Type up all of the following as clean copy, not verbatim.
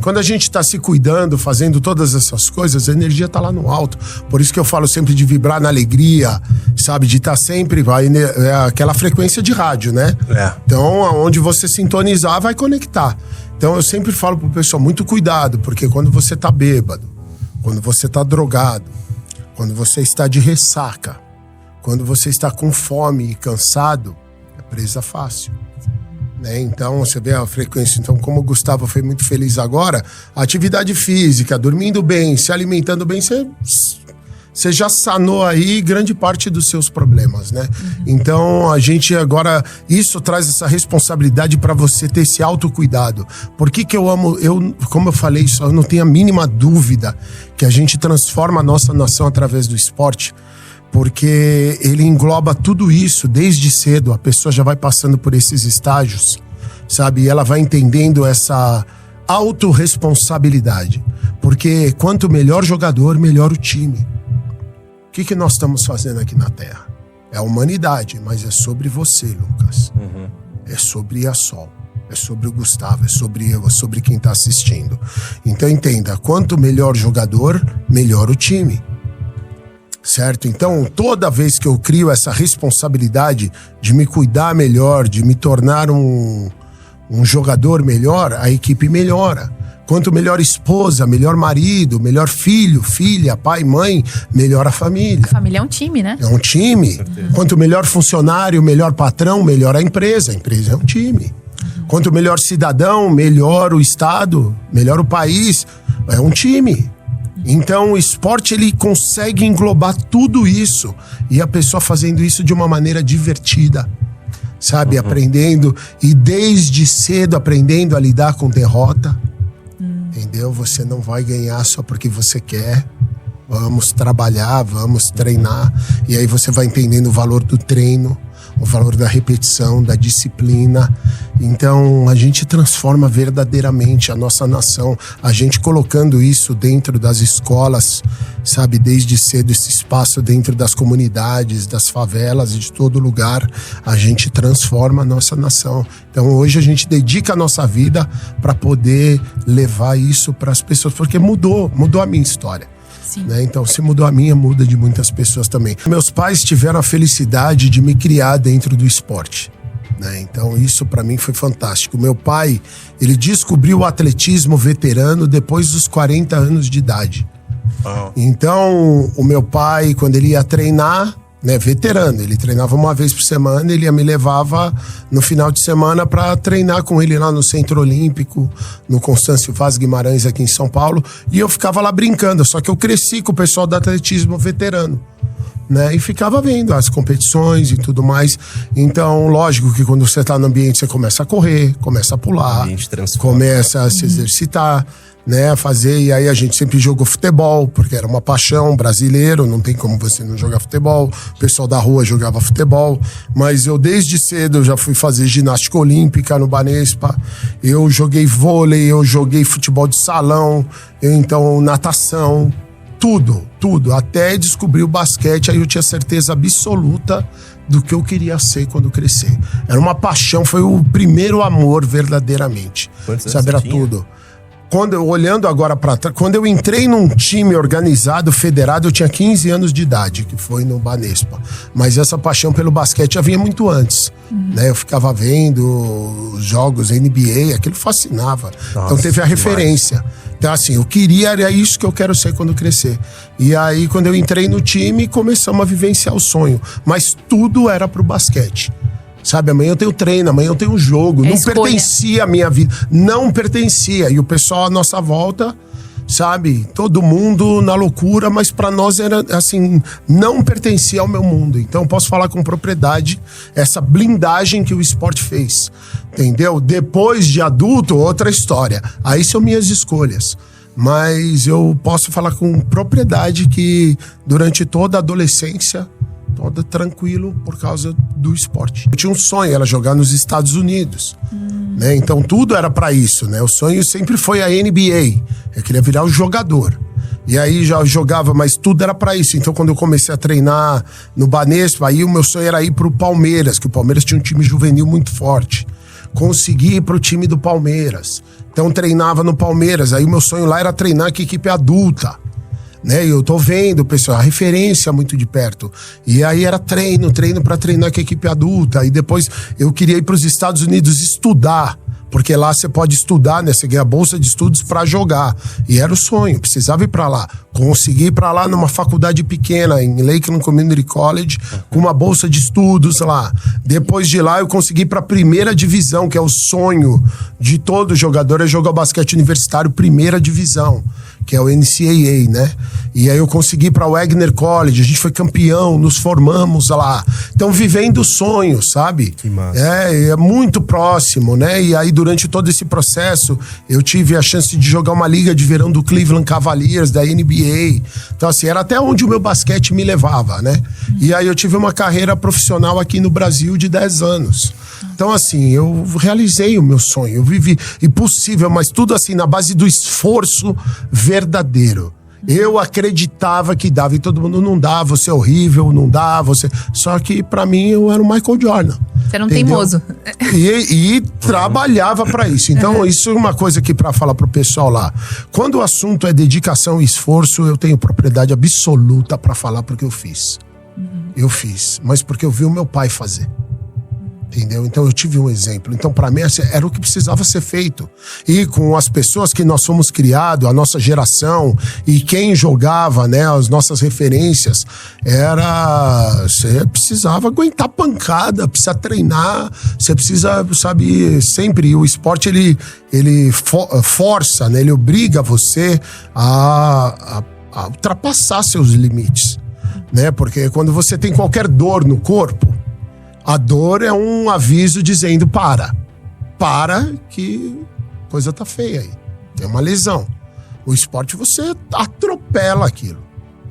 E quando a gente está se cuidando, fazendo todas essas coisas, a energia está lá no alto. Por isso que eu falo sempre de vibrar na alegria, sabe? De estar sempre... É aquela frequência de rádio, né? Então, aonde você sintonizar, vai conectar. Então, eu sempre falo pro pessoal, muito cuidado, porque quando você tá bêbado, quando você tá drogado, quando você está de ressaca, quando você está com fome e cansado, é presa fácil. Né? Então, você vê a frequência. Então, como o Gustavo foi muito feliz agora, a atividade física, dormindo bem, se alimentando bem, você já sanou aí grande parte dos seus problemas, né? Então, a gente agora... Isso traz essa responsabilidade para você ter esse autocuidado. Por que eu amo... Como eu falei, eu não tenho a mínima dúvida que a gente transforma a nossa nação através do esporte, porque ele engloba tudo isso desde cedo. A pessoa já vai passando por esses estágios, sabe? E ela vai entendendo essa autorresponsabilidade. Porque quanto melhor jogador, melhor o time. O que nós estamos fazendo aqui na Terra? É a humanidade, mas é sobre você, Lucas. É sobre a Sol. É sobre o Gustavo, é sobre eu, é sobre quem está assistindo. Então entenda, quanto melhor jogador, melhor o time. Certo? Então, toda vez que eu crio essa responsabilidade de me cuidar melhor, de me tornar um jogador melhor, a equipe melhora. Quanto melhor esposa, melhor marido, melhor filho, filha, pai, mãe, melhor a família. A família é um time, né? É um time. Quanto melhor funcionário, melhor patrão, melhor a empresa. A empresa é um time. Quanto melhor cidadão, melhor o estado, melhor o país. É um time. Então o esporte ele consegue englobar tudo isso e a pessoa fazendo isso de uma maneira divertida, sabe? Aprendendo e desde cedo aprendendo a lidar com derrota, entendeu? Você não vai ganhar só porque você quer. Vamos trabalhar, vamos treinar e aí você vai entendendo o valor do treino, o valor da repetição, da disciplina. Então a gente transforma verdadeiramente a nossa nação, a gente colocando isso dentro das escolas, sabe, desde cedo, esse espaço dentro das comunidades, das favelas e de todo lugar, a gente transforma a nossa nação. Então hoje a gente dedica a nossa vida para poder levar isso para as pessoas, porque mudou a minha história. Né? Então, se mudou a minha, muda de muitas pessoas também. Meus pais tiveram a felicidade de me criar dentro do esporte. Né? Então, isso para mim foi fantástico. Meu pai, ele descobriu o atletismo veterano depois dos 40 anos de idade. Então, o meu pai, quando ele ia treinar, né, veterano, ele treinava uma vez por semana, ele me levava no final de semana para treinar com ele lá no Centro Olímpico, no Constâncio Vaz Guimarães aqui em São Paulo, e eu ficava lá brincando, só que eu cresci com o pessoal do atletismo veterano, né, e ficava vendo as competições e tudo mais. Então, lógico que quando você tá no ambiente, você começa a correr, começa a pular, começa a se exercitar, né, fazer, e aí a gente sempre jogou futebol, porque era uma paixão, brasileiro, não tem como você não jogar futebol, o pessoal da rua jogava futebol, mas eu desde cedo eu já fui fazer ginástica olímpica no Banespa, eu joguei vôlei, eu joguei futebol de salão, então natação, tudo, até descobrir o basquete, aí eu tinha certeza absoluta do que eu queria ser quando crescer. Era uma paixão, foi o primeiro amor verdadeiramente, sabe, era tudo. Olhando agora para trás, quando eu entrei num time organizado, federado, eu tinha 15 anos de idade, que foi no Banespa. Mas essa paixão pelo basquete já vinha muito antes. Né? Eu ficava vendo os jogos NBA, aquilo fascinava. Nossa, então teve a referência. Então assim, eu queria, era isso que eu quero ser quando crescer. E aí quando eu entrei no time, começamos a vivenciar o sonho. Mas tudo era pro basquete. Sabe, amanhã eu tenho treino, amanhã eu tenho jogo. Não pertencia à minha vida. Não pertencia. E o pessoal à nossa volta, sabe, todo mundo na loucura, mas pra nós era assim, não pertencia ao meu mundo. Então posso falar com propriedade essa blindagem que o esporte fez. Entendeu? Depois de adulto, outra história. Aí são minhas escolhas. Mas eu posso falar com propriedade que durante toda a adolescência, toda tranquilo por causa do esporte. Eu tinha um sonho, era jogar nos Estados Unidos, né? Então tudo era pra isso, né? O sonho sempre foi a NBA. Eu queria virar um jogador. E aí já jogava, mas tudo era pra isso. Então quando eu comecei a treinar no Banespa, aí o meu sonho era ir pro Palmeiras, que o Palmeiras tinha um time juvenil muito forte. Consegui ir pro time do Palmeiras. Então treinava no Palmeiras. Aí o meu sonho lá era treinar com a equipe adulta. Né? E eu tô vendo, pessoal, a referência muito de perto. E aí era treino pra treinar com a equipe adulta. E depois eu queria ir pros Estados Unidos estudar. Porque lá você pode estudar, né? Você ganha bolsa de estudos pra jogar. E era o sonho, precisava ir pra lá. Consegui ir pra lá numa faculdade pequena, em Lakeland Community College, com uma bolsa de estudos lá. Depois de lá, eu consegui ir pra primeira divisão, que é o sonho de todo jogador, é jogar basquete universitário, primeira divisão, que é o NCAA, né? E aí eu consegui ir pra Wagner College, a gente foi campeão, nos formamos lá. Então, vivendo o sonho, sabe? Que massa. É muito próximo, né? E aí, durante todo esse processo, eu tive a chance de jogar uma liga de verão do Cleveland Cavaliers, da NBA. Então, assim, era até onde o meu basquete me levava, né? E aí eu tive uma carreira profissional aqui no Brasil de 10 anos. Então, assim, eu realizei o meu sonho, eu vivi impossível, mas tudo assim, na base do esforço verdadeiro. Eu acreditava que dava e todo mundo não dá, você é horrível, não dá, você... Só que pra mim eu era o Michael Jordan. Você era um teimoso. E trabalhava pra isso. Então isso é uma coisa que pra falar pro pessoal lá. Quando o assunto é dedicação e esforço, eu tenho propriedade absoluta pra falar porque eu fiz. Eu fiz, mas porque eu vi o meu pai fazer. Entendeu? Então eu tive um exemplo. Então pra mim era o que precisava ser feito. E com as pessoas que nós fomos criados, a nossa geração, e quem jogava, né, as nossas referências, você precisava aguentar pancada, precisa treinar, você precisa, sabe, sempre o esporte ele força, né, ele obriga você a ultrapassar seus limites, né? Porque quando você tem qualquer dor no corpo, a dor é um aviso dizendo para que coisa tá feia aí, tem uma lesão. O esporte você atropela aquilo.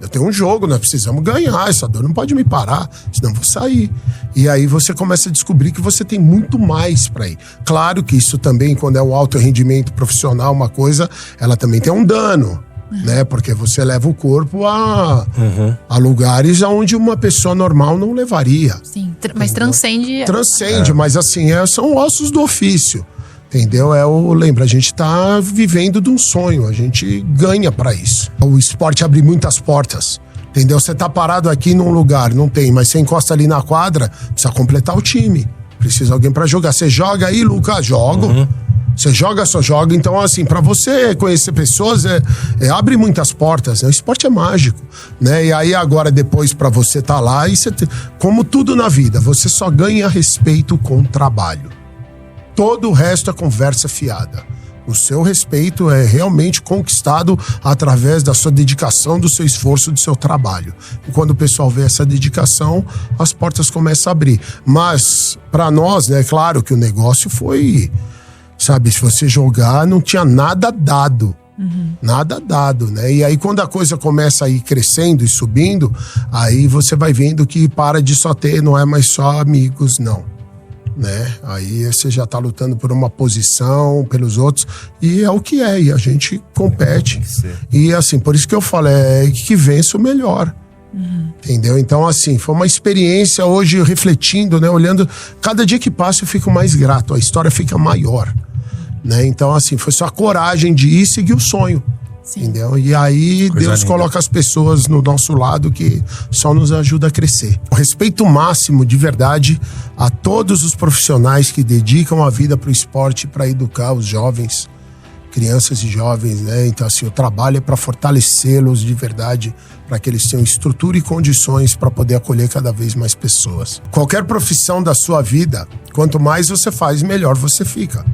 Eu tenho um jogo, nós precisamos ganhar, essa dor não pode me parar, senão eu vou sair. E aí você começa a descobrir que você tem muito mais para ir. Claro que isso também, quando é o alto rendimento profissional, uma coisa, ela também tem um dano. Né? Porque você leva o corpo a lugares onde uma pessoa normal não levaria. Sim, mas transcende. Transcende, mas assim, são ossos do ofício. Entendeu? Lembra, a gente tá vivendo de um sonho, a gente ganha pra isso. O esporte abre muitas portas. Entendeu? Você tá parado aqui num lugar, não tem, mas você encosta ali na quadra, precisa completar o time. Precisa alguém pra jogar. Você joga aí, Lucas? Jogo. Você joga, só joga. Então, assim, pra você conhecer pessoas, abre muitas portas, né? O esporte é mágico, né? E aí, agora, depois, pra você tá lá, como tudo na vida, você só ganha respeito com trabalho. Todo o resto é conversa fiada. O seu respeito é realmente conquistado através da sua dedicação, do seu esforço, do seu trabalho. E quando o pessoal vê essa dedicação, as portas começam a abrir. Mas, pra nós, né, é claro que o negócio foi... Sabe, se você jogar, não tinha nada dado. Nada dado, né? E aí, quando a coisa começa a ir crescendo e subindo, aí você vai vendo que para de só ter, não é mais só amigos, não. Né? Aí você já tá lutando por uma posição, pelos outros, e é o que é, e a gente compete. E assim, por isso que eu falo, que vença o melhor. Entendeu? Então, assim, foi uma experiência hoje, refletindo, né? Olhando, cada dia que passa eu fico mais grato, a história fica maior. Né? Então, assim, foi só a coragem de ir seguir o sonho. Sim. Entendeu? E aí coisa Deus linda. Coloca as pessoas no nosso lado que só nos ajuda a crescer. O respeito máximo, de verdade, a todos os profissionais que dedicam a vida para o esporte, para educar os jovens, crianças e jovens, né? Então, assim, o trabalho é para fortalecê-los de verdade, para que eles tenham estrutura e condições para poder acolher cada vez mais pessoas. Qualquer profissão da sua vida, quanto mais você faz, melhor você fica.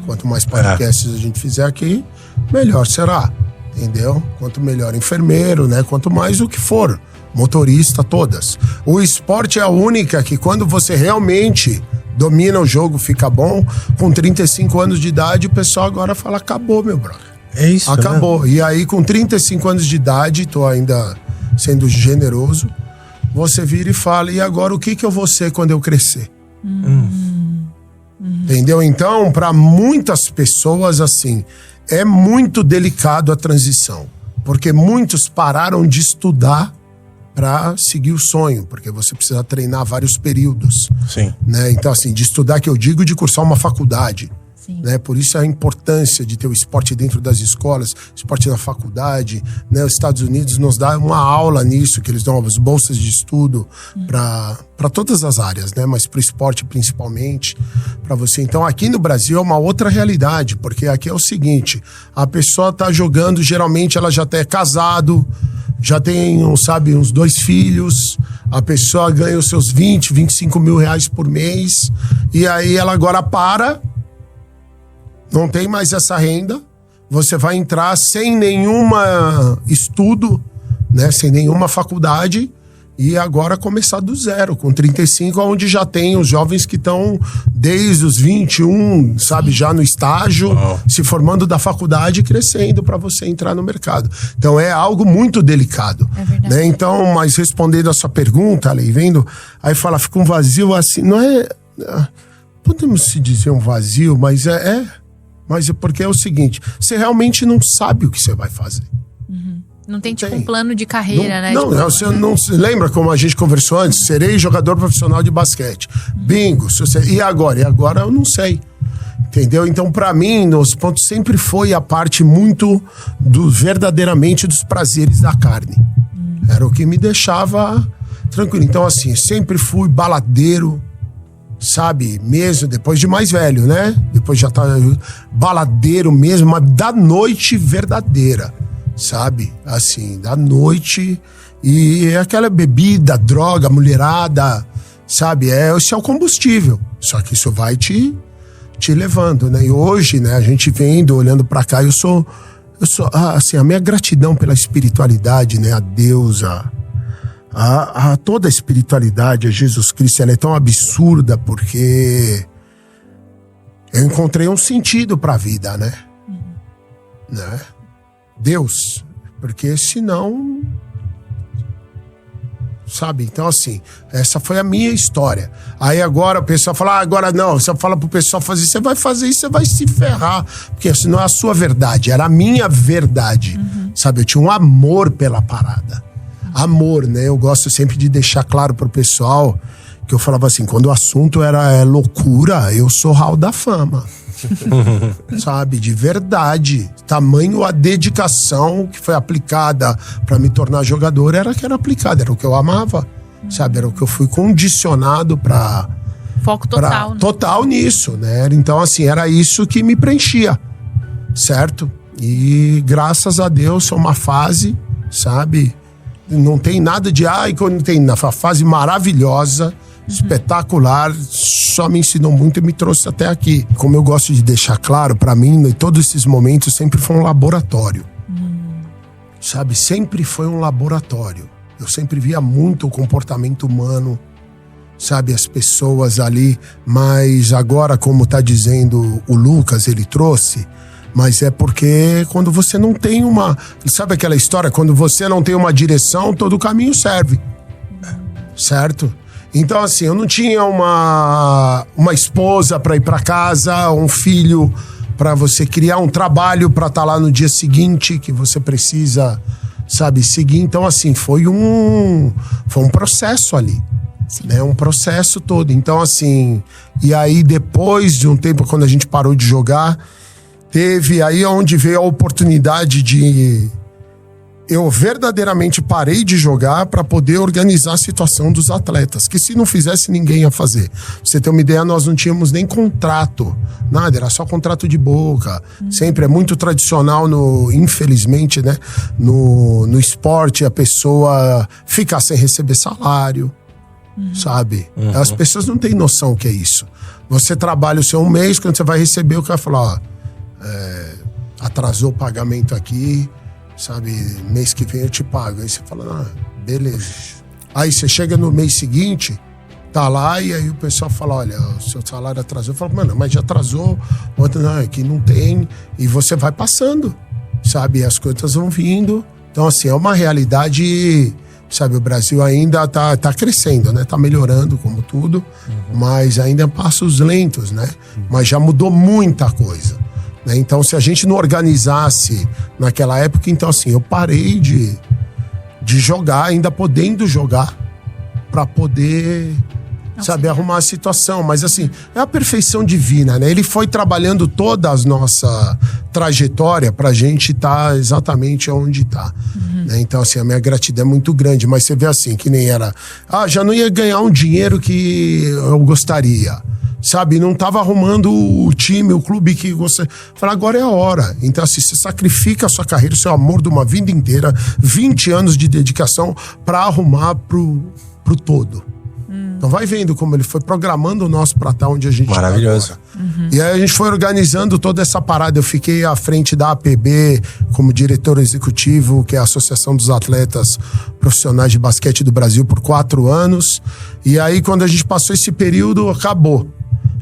Quanto mais podcasts a gente fizer aqui, melhor será. Entendeu? Quanto melhor enfermeiro, né? Quanto mais o que for, motorista, todas. O esporte é a única que quando você realmente domina o jogo, fica bom, com 35 anos de idade, o pessoal agora fala, acabou, meu brother. É isso, acabou. Né? E aí, com 35 anos de idade, tô ainda sendo generoso, você vira e fala, e agora o que eu vou ser quando eu crescer? Entendeu? Então, para muitas pessoas, assim, é muito delicado a transição, porque muitos pararam de estudar para seguir o sonho, porque você precisa treinar vários períodos. Sim. Né? Então, assim, de estudar, que eu digo, de cursar uma faculdade. Sim. Né? Por isso a importância de ter o esporte dentro das escolas, esporte na faculdade. Né? Os Estados Unidos nos dá uma aula nisso, que eles dão as bolsas de estudo para todas as áreas, né? Mas para o esporte principalmente, para você. Então aqui no Brasil é uma outra realidade, porque aqui é o seguinte, a pessoa tá jogando, geralmente ela já até é casado, já tem, sabe, uns 2 filhos, a pessoa ganha os seus 20, 25 mil reais por mês, e aí ela agora não tem mais essa renda, você vai entrar sem nenhum estudo, né, sem nenhuma faculdade, e agora começar do zero, com 35, onde já tem os jovens que estão desde os 21, sabe, já no estágio, se formando da faculdade e crescendo para você entrar no mercado. Então é algo muito delicado. É verdade. Né? Então, mas respondendo a sua pergunta, ali, vendo, aí fala, fica um vazio assim, não é... Podemos se dizer um vazio, mas mas é porque é o seguinte, você realmente não sabe o que você vai fazer. Não tem, tipo, um plano de carreira, né? Não, tipo, você não se lembra como a gente conversou antes? Serei jogador profissional de basquete. Bingo. E agora? E agora eu não sei. Entendeu? Então, pra mim, nos pontos sempre foi a parte muito verdadeiramente dos prazeres da carne. Era o que me deixava tranquilo. Então, assim, sempre fui baladeiro, sabe? Mesmo depois de mais velho, né? Depois já tá baladeiro mesmo, mas da noite verdadeira. Sabe? Assim, da noite. E aquela bebida, droga, mulherada, sabe? Esse é o combustível. Só que isso vai te levando, né? E hoje, né, a gente vendo, olhando pra cá, eu sou assim, a minha gratidão pela espiritualidade, né? A Deus, a toda a espiritualidade, a Jesus Cristo, ela é tão absurda porque eu encontrei um sentido pra vida, né? Né? Deus, porque senão, sabe? Então, assim, essa foi a minha história. Aí agora o pessoal fala, agora não, você fala pro pessoal fazer, você vai fazer isso, você vai se ferrar, porque isso não é a sua verdade, era a minha verdade, sabe? Eu tinha um amor pela parada, amor, né? Eu gosto sempre de deixar claro pro pessoal que eu falava assim, quando o assunto era loucura, eu sou Hall da Fama. Sabe, de verdade, tamanho a dedicação que foi aplicada para me tornar jogador era que era aplicada, era o que eu amava, sabe, era o que eu fui condicionado para foco total, né? Total nisso, né? Então, assim, era isso que me preenchia, certo? E graças a Deus foi uma fase, sabe, não tem nada de quando tem uma fase maravilhosa, espetacular, só me ensinou muito e me trouxe até aqui. Como eu gosto de deixar claro, pra mim, todos esses momentos sempre foi um laboratório. Sabe, sempre foi um laboratório. Eu sempre via muito o comportamento humano, sabe, as pessoas ali, mas agora, como tá dizendo o Lucas, ele trouxe, mas é porque quando você não tem sabe aquela história, quando você não tem uma direção, todo o caminho serve. Certo? Então, assim, eu não tinha uma esposa para ir para casa, um filho para você criar, um trabalho para estar lá no dia seguinte que você precisa, sabe, seguir. Então, assim, foi um processo ali, né? Um processo todo. Então, assim, e aí depois de um tempo, quando a gente parou de jogar, teve aí onde veio a oportunidade de... Eu verdadeiramente parei de jogar para poder organizar a situação dos atletas, que se não fizesse, ninguém ia fazer. Pra você ter uma ideia, nós não tínhamos nem contrato, nada, era só contrato de boca. Sempre é muito tradicional, infelizmente, né, no esporte, a pessoa ficar sem receber salário, sabe? As pessoas não têm noção o que é isso. Você trabalha o seu um mês, quando você vai receber, o cara fala, atrasou o pagamento aqui, sabe, mês que vem eu te pago. Aí você fala, beleza. Aí você chega no mês seguinte, tá lá, e aí o pessoal fala, olha, o seu salário atrasou. Eu falo, mano, mas já atrasou. Outro, não, aqui não tem. E você vai passando, sabe, as coisas vão vindo. Então, assim, é uma realidade, sabe, o Brasil ainda tá crescendo, né, tá melhorando como tudo, mas ainda passos lentos, né, mas já mudou muita coisa. Então, se a gente não organizasse naquela época, então assim, eu parei de jogar, ainda podendo jogar, pra poder, sabe, arrumar a situação. Mas assim, é a perfeição divina, né? Ele foi trabalhando toda a nossa trajetória pra gente estar exatamente onde tá. Né? Então, assim, a minha gratidão é muito grande. Mas você vê assim, que nem era... já não ia ganhar um dinheiro que eu gostaria. Sabe, não tava arrumando o time, o clube que você... Fala, agora é a hora. Então, assim, você sacrifica a sua carreira, o seu amor de uma vida inteira, 20 anos de dedicação pra arrumar pro todo. Então vai vendo como ele foi programando o nosso pra estar onde a gente maravilhoso. Tá agora. E aí a gente foi organizando toda essa parada. Eu fiquei à frente da APB como diretor executivo, que é a Associação dos Atletas Profissionais de Basquete do Brasil, por 4 anos. E aí quando a gente passou esse período, acabou.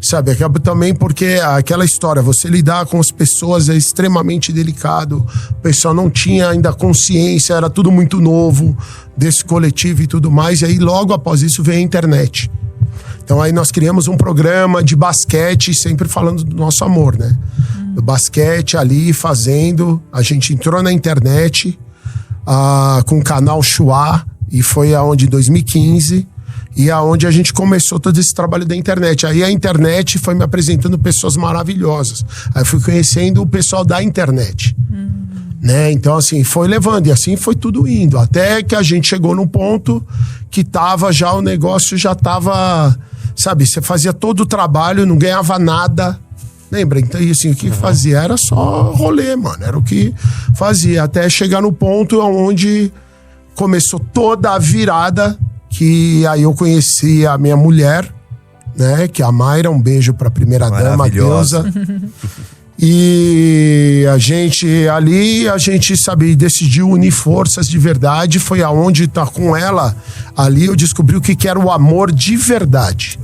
Sabe, acaba também porque aquela história, você lidar com as pessoas é extremamente delicado. O pessoal não tinha ainda consciência, era tudo muito novo desse coletivo e tudo mais. E aí logo após isso veio a internet. Então aí nós criamos um programa de basquete, sempre falando do nosso amor, né? Do basquete ali, fazendo. A gente entrou na internet com o canal Chua, e foi aonde, em 2015... E aonde a gente começou todo esse trabalho da internet. Aí a internet foi me apresentando pessoas maravilhosas. Aí fui conhecendo o pessoal da internet. Né? Então, assim, foi levando. E assim foi tudo indo. Até que a gente chegou num ponto que tava já, o negócio já tava... Sabe, você fazia todo o trabalho, não ganhava nada. Lembra? Então, assim, o que fazia era só rolê, mano. Era o que fazia. Até chegar no ponto onde começou toda a virada... Que aí eu conheci a minha mulher, né? Que é a Mayra, um beijo pra primeira dama, a deusa. E a gente sabe, decidiu unir forças de verdade. Foi aonde tá com ela, ali eu descobri o que era o amor de verdade.